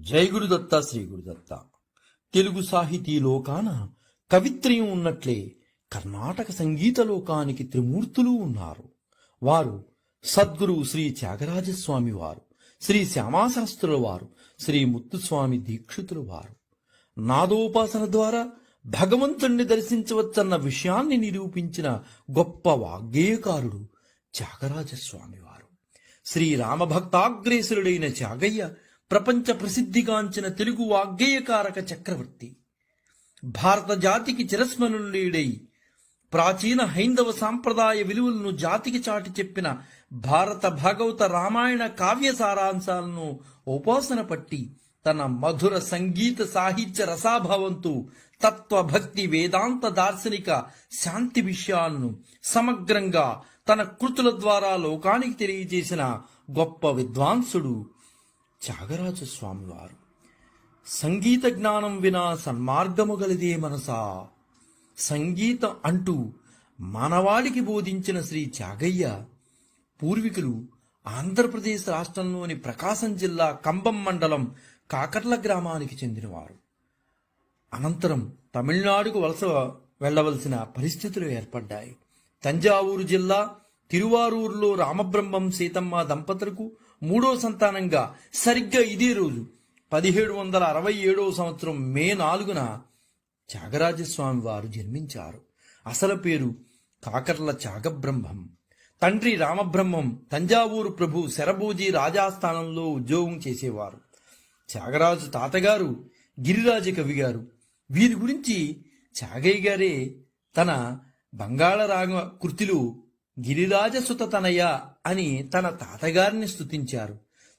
జై గురుదత్త శ్రీ గురుదత్త. తెలుగు సాహితీ లోకాన కవిత్రయం ఉన్నట్లే కర్ణాటక సంగీత లోకానికి త్రిమూర్తులు ఉన్నారు. వారు సద్గురు శ్రీ త్యాగరాజస్వామి వారు, శ్రీ శ్యామాశాస్త్రుల వారు, శ్రీ ముత్తుస్వామి దీక్షితుల వారు. నాదోపాసన ద్వారా భగవంతుణ్ణి దర్శించవచ్చన్న విషయాన్ని నిరూపించిన గొప్ప వాగ్గేయకారుడు త్యాగరాజస్వామి వారు. శ్రీరామభక్తాగ్రేసురుడైన త్యాగయ్య ప్రపంచ ప్రసిద్ధిగాంచిన తెలుగు వాగ్గేయకారక చక్రవర్తి. భారత జాతికి చిరస్మరణీయుడై ప్రాచీన హైందవ సాంప్రదాయ విలువలను జాతికి చాటి చెప్పిన భారత భాగవత రామాయణ కావ్య సారాంశాలను ఉపాసన పట్టి తన మధుర సంగీత సాహిత్య రసాభావంతో తత్వభక్తి వేదాంత దార్శనిక శాంతి విషయాలను సమగ్రంగా తన కృతుల ద్వారా లోకానికి తెలియజేసిన గొప్ప విద్వాంసుడు త్యాగరాజస్వామి వారు. సంగీత జ్ఞానం వినా సన్మార్గము గలిదే మనసా, సంగీతం అంటూ మానవాళికి బోధించిన శ్రీ త్యాగయ్య పూర్వీకులు ఆంధ్రప్రదేశ్ రాష్ట్రంలోని ప్రకాశం జిల్లా కంబం మండలం కాకర్ల గ్రామానికి చెందినవారు. అనంతరం తమిళనాడుకు వలస వెళ్లవలసిన పరిస్థితులు ఏర్పడ్డాయి. తంజావూరు జిల్లా తిరువారూరులో రామబ్రహ్మం సీతమ్మ దంపతులకు మూడో సంతానంగా సరిగ్గా ఇదే రోజు 1767వ సంవత్సరం మే 4న త్యాగరాజస్వామి వారు జన్మించారు. అసలు పేరు కాకర్ల త్యాగబ్రహ్మం. తండ్రి రామబ్రహ్మం తంజావూరు ప్రభు శరభోజీ రాజాస్థానంలో ఉద్యోగం చేసేవారు. త్యాగరాజు తాతగారు గిరిరాజ కవి గారు. వీరి గురించి త్యాగయ్య గారే తన బంగాళ రాగ కృతిలో గిరిరాజసుత తనయ అని తన తాతగారిని స్తుతించారు.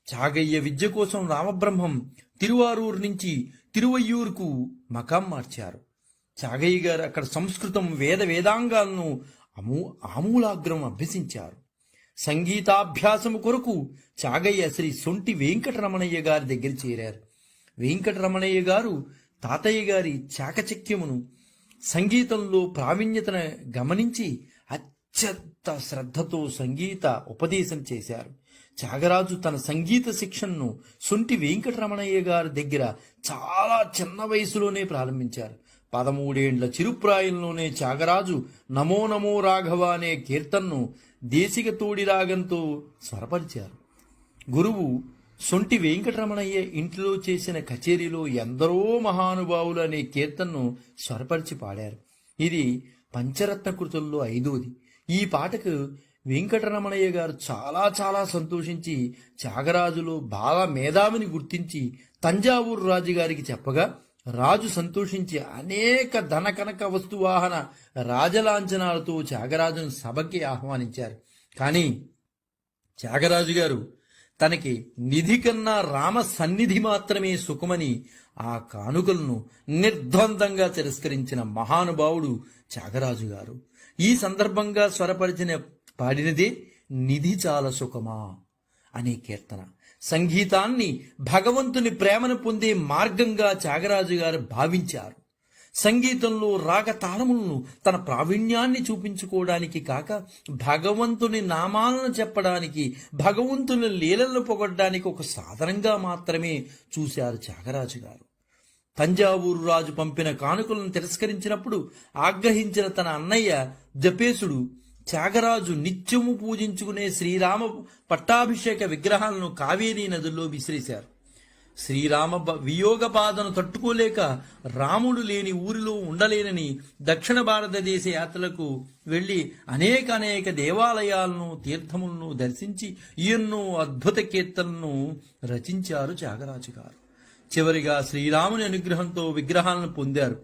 త్యాగయ్య విద్య కోసం రామబ్రహ్మం తిరువారూరు నుంచి తిరువయ్యూరుకు మకాం మార్చారు. త్యాగయ్య గారు అక్కడ సంస్కృతం వేదాంగాలను ఆమూలాగ్రం అభ్యసించారు. సంగీతాభ్యాసము కొరకు త్యాగయ్య శ్రీ సొంటి వెంకటరమణయ్య గారి దగ్గర చేరారు. వెంకటరమణయ్య గారు తాతయ్య గారి చాకచక్యమును, సంగీతంలో ప్రావీణ్యతను గమనించి అత్యంత శ్రద్ధతో సంగీత ఉపదేశం చేశారు. త్యాగరాజు తన సంగీత శిక్షణను సొంటి వెంకటరమణయ్య గారి దగ్గర చాలా చిన్న వయసులోనే ప్రారంభించారు. 13 ఏండ్ల చిరుప్రాయంలోనే త్యాగరాజు నమో నమో రాఘవ అనే కీర్తనను దేశిక తోడి రాగంతో స్వరపరిచారు. గురువు సొంటి వెంకటరమణయ్య ఇంట్లో చేసిన కచేరీలో ఎందరో మహానుభావులు అనే కీర్తనను స్వరపరిచి పాడారు. ఇది పంచరత్న కృతుల్లో 5వది. ఈ పాటకు వెంకటరమణయ్య గారు చాలా చాలా సంతోషించి త్యాగరాజులో బాగా మేధావిని గుర్తించి తంజావూరు రాజుగారికి చెప్పగా రాజు సంతోషించి అనేక ధనకనక వస్తువాహన రాజలాంఛనాలతో త్యాగరాజును సభకి ఆహ్వానించారు. కానీ త్యాగరాజు గారు తనకి నిధి కన్నా రామ సన్నిధి మాత్రమే సుఖమని ఆ కానుకలను నిర్ద్వందంగా తిరస్కరించిన మహానుభావుడు త్యాగరాజు గారు. ఈ సందర్భంగా స్వరపరిచిన పాడినదే నిధి చాలా సుఖమా అనే కీర్తన. సంగీతాన్ని భగవంతుని ప్రేమను పొందే మార్గంగా త్యాగరాజు గారు భావించారు. సంగీతంలో రాగతాళములను తన ప్రావీణ్యాన్ని చూపించుకోవడానికి కాక భగవంతుని నామాలను చెప్పడానికి, భగవంతుని లీలలను పొగడ్డానికి ఒక సాధనంగా మాత్రమే చూశారు త్యాగరాజు గారు. తంజావూరు రాజు పంపిన కానుకలను తిరస్కరించినప్పుడు ఆగ్రహించిన తన అన్నయ్య జపేశుడు త్యాగరాజు నిత్యము పూజించుకునే శ్రీరామ పట్టాభిషేక విగ్రహాలను కావేరీ నదుల్లో విసిరేశారు. శ్రీరామ వియోగ బాధను తట్టుకోలేక రాముడు లేని ఊరిలో ఉండలేనని దక్షిణ భారతదేశ యాత్రలకు వెళ్లి అనేక దేవాలయాలను, తీర్థములను దర్శించి ఎన్నో అద్భుత కీర్తనలను రచించారు త్యాగరాజు గారు. చివరిగా శ్రీరాముని అనుగ్రహంతో విగ్రహాలను పొందారు.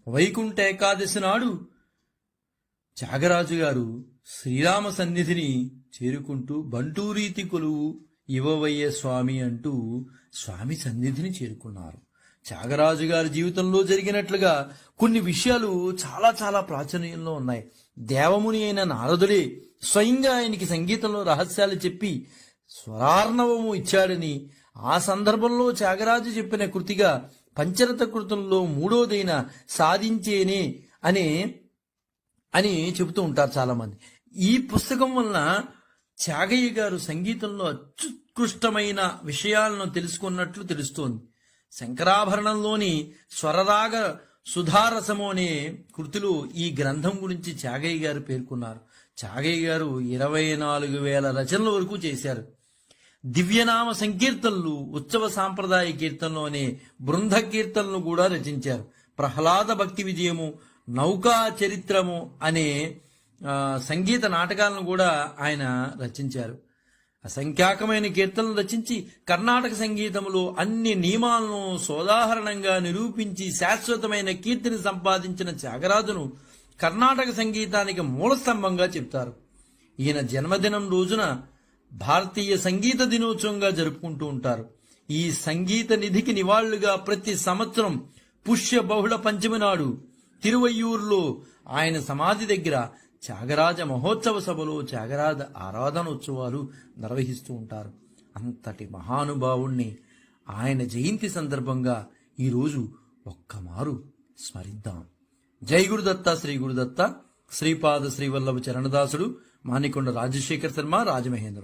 వైకుంఠ ఏకాదశి నాడు త్యాగరాజు గారు శ్రీరామ సన్నిధిని చేరుకుంటూ బంటూరీతి కొలువు ఇవవయ్య స్వామి అంటూ స్వామి సన్నిధిని చేరుకున్నారు. త్యాగరాజు గారి జీవితంలో జరిగినట్లుగా కొన్ని విషయాలు చాలా చాలా ప్రాచుర్యంలో ఉన్నాయి. దేవముని అయిన నారదుడే స్వయంగా ఆయనకి సంగీతంలో రహస్యాలు చెప్పి స్వరార్ణవము ఇచ్చాడని, ఆ సందర్భంలో త్యాగరాజు చెప్పిన కృతిగా పంచరత కృతుల్లో 3వదైన సాధించేనే అని చెబుతూ ఉంటారు చాలామంది. ఈ పుస్తకం వలన త్యాగయ్య గారు సంగీతంలో అత్యుత్కృష్టమైన విషయాలను తెలుసుకున్నట్లు తెలుస్తోంది. శంకరాభరణంలోని స్వరరాగ సుధారసము అనే కృతిలో ఈ గ్రంథం గురించి త్యాగయ్య గారు పేర్కొన్నారు. త్యాగయ్య గారు 24,000 రచనల వరకు చేశారు. దివ్యనామ సంకీర్తనలు, ఉత్సవ సాంప్రదాయ కీర్తనలు అనే బృంద కీర్తనలు కూడా రచించారు. ప్రహ్లాద భక్తి విజయము, నౌకా చరిత్రము అనే సంగీత నాటకాలను కూడా ఆయన రచించారు. అసంఖ్యాకమైన కీర్తనలు రచించి కర్ణాటక సంగీతంలో అన్ని నియమాలను సోదాహరణంగా నిరూపించి శాశ్వతమైన కీర్తిని సంపాదించిన త్యాగరాజును కర్ణాటక సంగీతానికి మూలస్తంభంగా చెప్తారు. ఈయన జన్మదినం రోజున భారతీయ సంగీత దినోత్సవంగా జరుపుకుంటూ ఉంటారు. ఈ సంగీత నిధికి నివాళులుగా ప్రతి సంవత్సరం పుష్య బహుళ పంచమి నాడు తిరువయ్యూరులో ఆయన సమాధి దగ్గర త్యాగరాజ మహోత్సవ సభలో త్యాగరాజ ఆరాధనోత్సవాలు నిర్వహిస్తూ ఉంటారు. అంతటి మహానుభావుణ్ణి ఆయన జయంతి సందర్భంగా ఈరోజు ఒక్కమారు స్మరిద్దాం. జై గురుదత్త, శ్రీ గురుదత్త, శ్రీపాద శ్రీవల్లభ చరణదాసుడు, మానికొండ రాజశేఖర శర్మ, రాజమహేంద్ర.